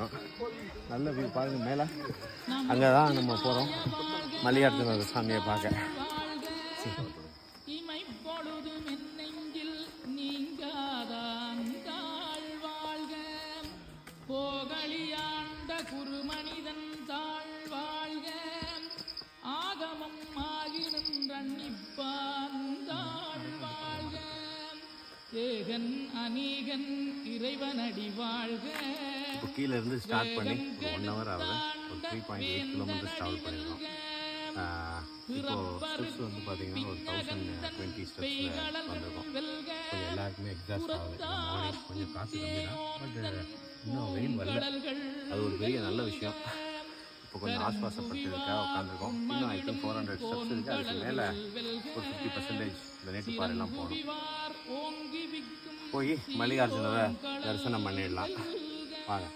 இருக்கோம். நல்ல வியூ பாருங்கள். மேலே அங்கே தான் நம்ம போகிறோம் மல்லிகார்ஜுன சாமியை பார்க்க. போகலியாண்ட குருமனிதன் தாழ்வாழ்க ஆகமம் ஆகி நின்றன்னிப்பான் தாழ்வாழ்க ஏகன் அநீகன் இறைவனடி வாழ்க. கீழே இருந்து ஸ்டார்ட் பண்ணி 1 hour ஆகுது. ஒரு 3.8 kilometers ட்ராவல் பண்ணியிருக்கோம். இப்போது ஸ்டெப்ஸ் வந்து பார்த்தீங்கன்னா ஒரு 1020 ஸ்டெப்ஸில் வந்திருக்கோம். கொஞ்சம் எல்லாருக்குமே எக்ஸாஸ்ட் ஆகுது. மார்னிங் கொஞ்சம் காசு கம்மி தான், பட் இன்னும் வெயில் வரல. அது ஒரு பெரிய நல்ல விஷயம். இப்போ கொஞ்சம் ஆஸ்வாசப்பட்டதுக்காக உட்காந்துருக்கோம். இன்னும் ஐ திங்க் 400 ஸ்டெப்ஸ் இருக்குது. அதுக்கு மேலே ஒரு 50% இந்த மேட்டுப்பாறையெல்லாம் போகணும். போய் மல்லிகார்ஜுனரை தரிசனம் பண்ணிடலாம் வாங்க.